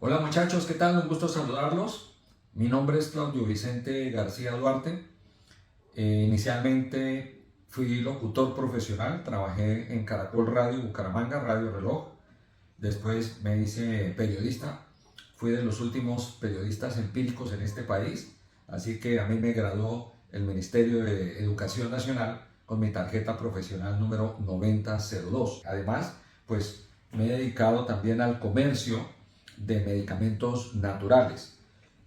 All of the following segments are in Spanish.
Hola muchachos, ¿qué tal? Un gusto saludarlos. Mi nombre es Claudio Vicente García Duarte. Inicialmente fui locutor profesional, trabajé en Caracol Radio Bucaramanga, Radio Reloj. Después me hice periodista. Fui de los últimos periodistas empíricos en este país, así que a mí me graduó el Ministerio de Educación Nacional con mi tarjeta profesional número 9002. Además, pues me he dedicado también al comercio de medicamentos naturales.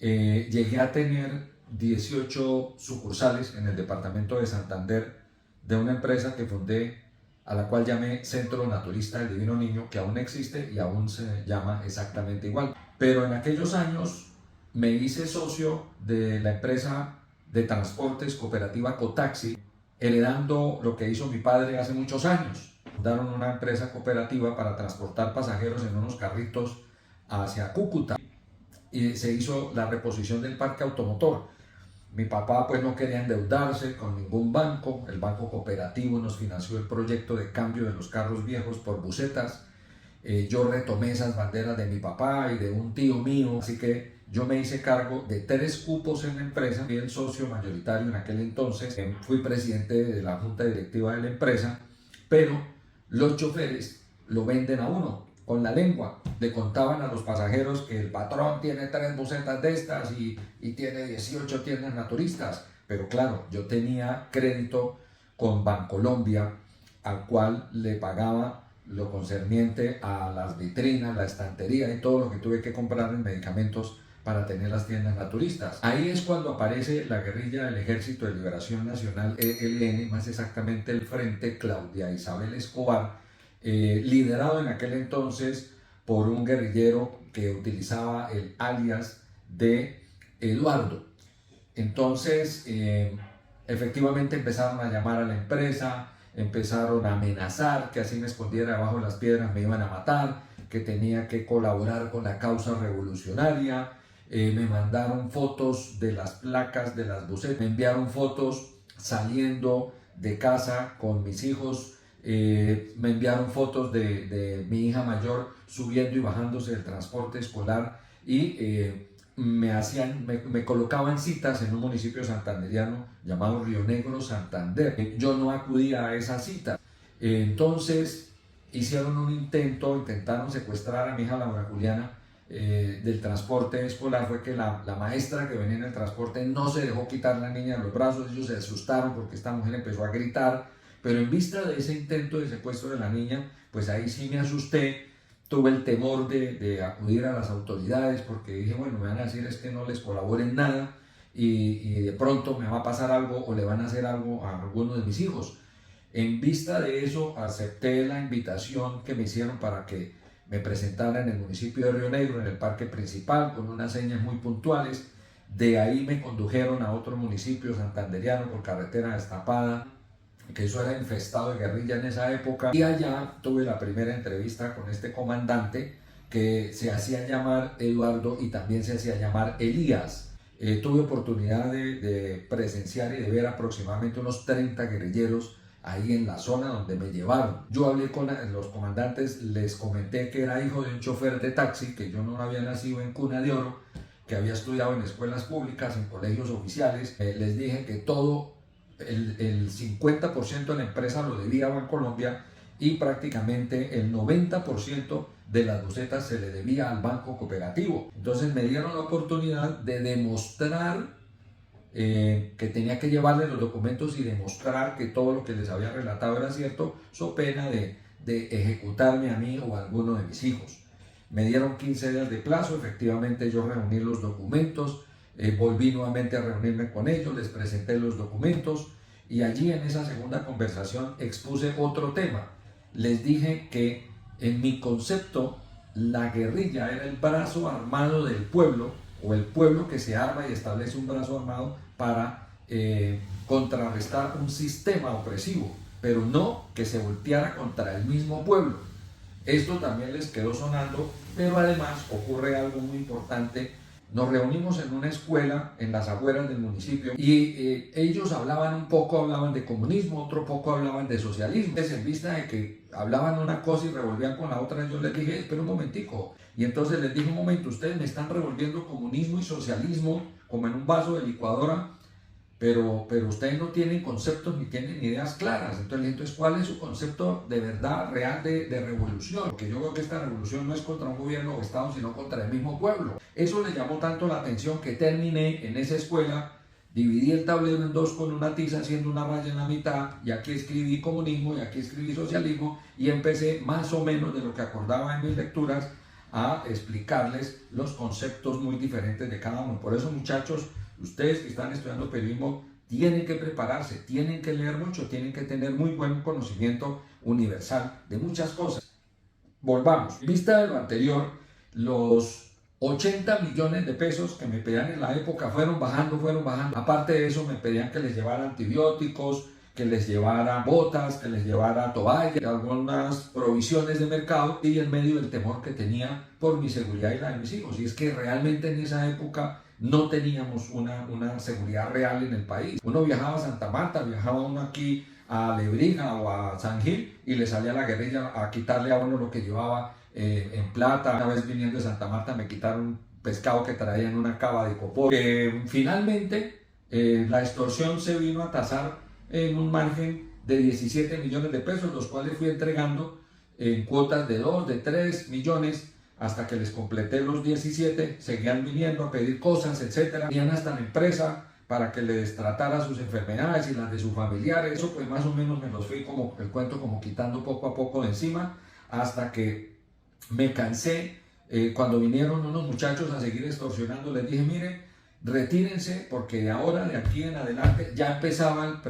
Llegué a tener 18 sucursales en el departamento de Santander de una empresa que fundé, a la cual llamé Centro Naturista del Divino Niño, que aún existe y aún se llama exactamente igual. Pero en aquellos años me hice socio de la empresa de transportes cooperativa Cotaxi, heredando lo que hizo mi padre hace muchos años. Fundaron una empresa cooperativa para transportar pasajeros en unos carritos hacia Cúcuta y se hizo la reposición del parque automotor. Mi papá pues no quería endeudarse con ningún banco, el banco cooperativo nos financió el proyecto de cambio de los carros viejos por busetas. Yo retomé esas banderas de mi papá y de un tío mío, así que yo me hice cargo de 3 cupos en la empresa, fui el socio mayoritario en aquel entonces, fui presidente de la junta directiva de la empresa, pero los choferes lo venden a uno con la lengua. Le contaban a los pasajeros que el patrón tiene 3 busetas de estas y tiene 18 tiendas naturistas, pero claro, yo tenía crédito con Bancolombia, al cual le pagaba lo concerniente a las vitrinas, la estantería y todo lo que tuve que comprar en medicamentos para tener las tiendas naturistas. Ahí es cuando aparece la guerrilla del Ejército de Liberación Nacional, ELN, más exactamente el Frente Claudia Isabel Escobar, liderado en aquel entonces por un guerrillero que utilizaba el alias de Eduardo. Entonces, efectivamente empezaron a llamar a la empresa, empezaron a amenazar que así me escondiera debajo de las piedras me iban a matar, que tenía que colaborar con la causa revolucionaria. Me mandaron fotos de las placas de las busetas, me enviaron fotos saliendo de casa con mis hijos, me enviaron fotos de mi hija mayor subiendo y bajándose del transporte escolar y me colocaban citas en un municipio santanderiano llamado Río Negro, Santander. Yo no acudía a esa cita. Entonces hicieron un intentaron secuestrar a mi hija Laura Juliana del transporte escolar. Fue que la maestra que venía en el transporte no se dejó quitar la niña de los brazos. Ellos se asustaron porque esta mujer empezó a gritar, pero en vista de ese intento de secuestro de la niña, pues ahí sí me asusté. Tuve el temor de acudir a las autoridades porque dije, bueno, me van a decir es que no les colaboren nada y de pronto me va a pasar algo o le van a hacer algo a alguno de mis hijos. En vista de eso, acepté la invitación que me hicieron para que me presentara en el municipio de Río Negro, en el parque principal, con unas señas muy puntuales. De ahí me condujeron a otro municipio santanderiano por carretera destapada, que eso era infestado de guerrilla en esa época, y allá tuve la primera entrevista con este comandante que se hacía llamar Eduardo y también se hacía llamar Elías. Tuve oportunidad de presenciar y de ver aproximadamente unos 30 guerrilleros ahí en la zona donde me llevaron. Yo hablé con los comandantes, les comenté que era hijo de un chofer de taxi, que yo no había nacido en cuna de oro, que había estudiado en escuelas públicas, en colegios oficiales. Les dije que todo el 50% de la empresa lo debía a Bancolombia y prácticamente el 90% de las busetas se le debía al banco cooperativo. Entonces me dieron la oportunidad de demostrar que tenía que llevarle los documentos y demostrar que todo lo que les había relatado era cierto, so pena de ejecutarme a mí o a alguno de mis hijos. Me dieron 15 días de plazo, efectivamente yo reuní los documentos, volví nuevamente a reunirme con ellos, les presenté los documentos y allí en esa segunda conversación expuse otro tema. Les dije que en mi concepto la guerrilla era el brazo armado del pueblo o el pueblo que se arma y establece un brazo armado para contrarrestar un sistema opresivo, pero no que se volteara contra el mismo pueblo. Esto también les quedó sonando, pero además ocurre algo muy importante. Nos reunimos en una escuela en las afueras del municipio y ellos hablaban de comunismo, otro poco hablaban de socialismo. Entonces, en vista de que hablaban una cosa y revolvían con la otra, yo les dije, espera un momentico, Y entonces les dije: un momento, ustedes me están revolviendo comunismo y socialismo como en un vaso de licuadora, pero ustedes no tienen conceptos ni tienen ideas claras. Entonces, ¿cuál es su concepto de verdad real de revolución? Porque yo veo que esta revolución no es contra un gobierno o Estado, sino contra el mismo pueblo. Eso les llamó tanto la atención que terminé en esa escuela, dividí el tablero en dos con una tiza haciendo una raya en la mitad, y aquí escribí comunismo y aquí escribí socialismo, y empecé más o menos de lo que acordaba en mis lecturas a explicarles los conceptos muy diferentes de cada uno. Por eso, muchachos, ustedes que están estudiando periodismo tienen que prepararse, tienen que leer mucho, tienen que tener muy buen conocimiento universal de muchas cosas. Volvamos. En vista de lo anterior, los 80 millones de pesos que me pedían en la época fueron bajando. Aparte de eso, me pedían que les llevara antibióticos, que les llevara botas, que les llevara toallas, algunas provisiones de mercado, y en medio del temor que tenía por mi seguridad y la de mis hijos. Y es que realmente en esa época no teníamos una seguridad real en el país. Uno viajaba a Santa Marta, viajaba uno aquí a Lebrija o a San Gil, y le salía la guerrilla a quitarle a uno lo que llevaba en plata. Una vez viniendo de Santa Marta me quitaron pescado que traía en una cava de copor. Finalmente la extorsión se vino a tasar en un margen de 17 millones de pesos, los cuales fui entregando en cuotas de 2, de 3 millones, hasta que les completé los 17. Seguían viniendo a pedir cosas, etc. Venían hasta la empresa para que les tratara sus enfermedades y las de sus familiares. Eso pues más o menos me los fui, como el cuento, como quitando poco a poco de encima, hasta que me cansé. Cuando vinieron unos muchachos a seguir extorsionando, les dije: miren, retírense, porque ahora, de aquí en adelante, ya empezaba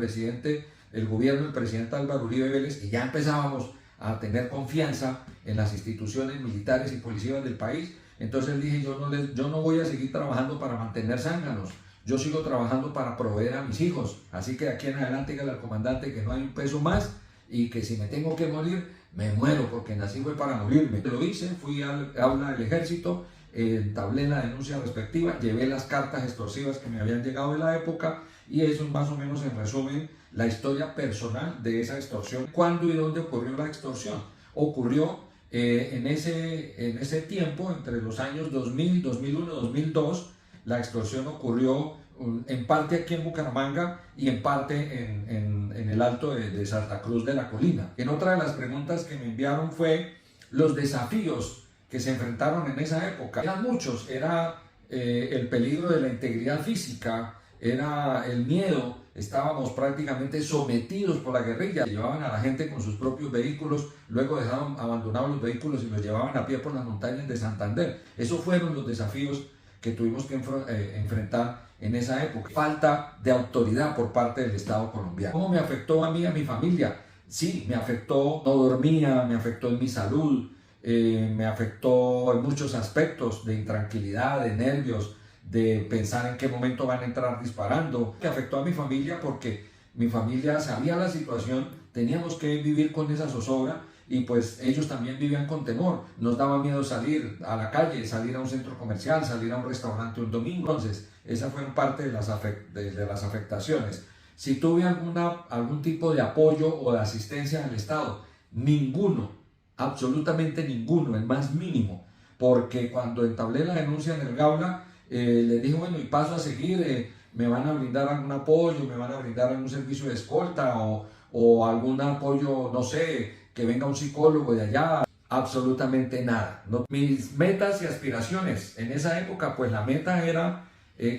el gobierno del presidente Álvaro Uribe Vélez, y ya empezábamos a tener confianza en las instituciones militares y policíacas del país. Entonces dije: yo no voy a seguir trabajando para mantener zánganos, yo sigo trabajando para proveer a mis hijos. Así que de aquí en adelante, dígale al comandante que no hay un peso más, y que si me tengo que morir, me muero, porque nací fue para morirme. Lo hice, fui al aula del ejército, entablé la denuncia respectiva, llevé las cartas extorsivas que me habían llegado de la época, y eso es más o menos, en resumen, la historia personal de esa extorsión. ¿Cuándo y dónde ocurrió la extorsión? Ocurrió en ese tiempo, entre los años 2000, 2001, 2002. La extorsión ocurrió en parte aquí en Bucaramanga y en parte en el Alto de Santa Cruz de la Colina. En otra de las preguntas que me enviaron fue los desafíos que se enfrentaron en esa época. Eran muchos, era el peligro de la integridad física, era el miedo, estábamos prácticamente sometidos por la guerrilla. Llevaban a la gente con sus propios vehículos, luego dejaban abandonados los vehículos y los llevaban a pie por las montañas de Santander. Esos fueron los desafíos que tuvimos que enfrentar en esa época. Falta de autoridad por parte del Estado colombiano. ¿Cómo me afectó a mí, a mi familia? Sí, me afectó, no dormía, me afectó en mi salud, me afectó en muchos aspectos, de intranquilidad, de nervios, de pensar en qué momento van a entrar disparando. Me afectó a mi familia porque mi familia sabía la situación, teníamos que vivir con esa zozobra, y pues ellos también vivían con temor. Nos daba miedo salir a la calle, salir a un centro comercial, salir a un restaurante un domingo. Entonces, esas fueron parte de las afectaciones. Si tuve algún tipo de apoyo o de asistencia del Estado, ninguno, absolutamente ninguno, el más mínimo, porque cuando entablé la denuncia en el Gaula, les dije: bueno, y paso a seguir, me van a brindar algún apoyo, me van a brindar algún servicio de escolta o algún apoyo, no sé, que venga un psicólogo de allá. Absolutamente nada. Mis metas y aspiraciones en esa época, pues la meta era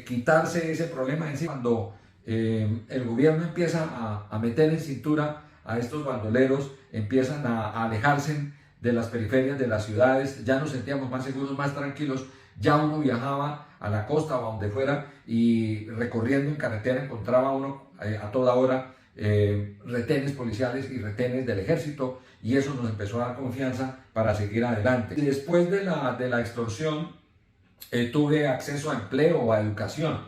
quitarse ese problema encima. Cuando el gobierno empieza a meter en cintura a estos bandoleros, empiezan a alejarse de las periferias de las ciudades, ya nos sentíamos más seguros, más tranquilos. Ya uno viajaba a la costa o a donde fuera, y recorriendo en carretera encontraba uno a toda hora retenes policiales y retenes del ejército, y eso nos empezó a dar confianza para seguir adelante. Y después de la extorsión tuve acceso a empleo o a educación.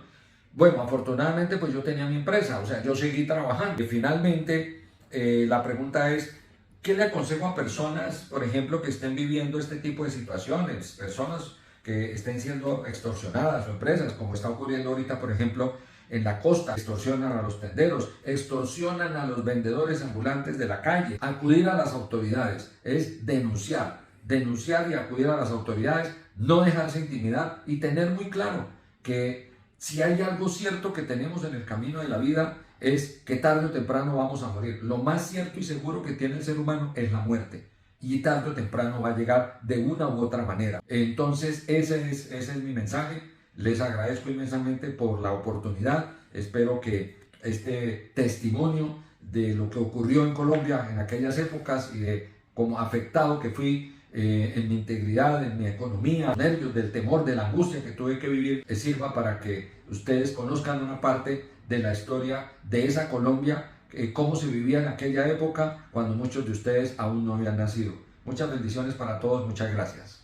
Bueno, afortunadamente pues yo tenía mi empresa, o sea, yo seguí trabajando. Y finalmente la pregunta es: ¿qué le aconsejo a personas, por ejemplo, que estén viviendo este tipo de situaciones? Personas que estén siendo extorsionadas, o empresas, como está ocurriendo ahorita, por ejemplo, en la costa. Extorsionan a los tenderos, extorsionan a los vendedores ambulantes de la calle. Acudir a las autoridades es denunciar, denunciar y acudir a las autoridades, no dejarse intimidar y tener muy claro que si hay algo cierto que tenemos en el camino de la vida es que tarde o temprano vamos a morir. Lo más cierto y seguro que tiene el ser humano es la muerte y tarde o temprano va a llegar de una u otra manera. Entonces ese es mi mensaje. Les agradezco inmensamente por la oportunidad. Espero que este testimonio de lo que ocurrió en Colombia en aquellas épocas y de cómo afectado que fui en mi integridad, en mi economía, los nervios, del temor, de la angustia que tuve que vivir, sirva para que ustedes conozcan una parte de la historia de esa Colombia, cómo se vivía en aquella época cuando muchos de ustedes aún no habían nacido. Muchas bendiciones para todos, muchas gracias.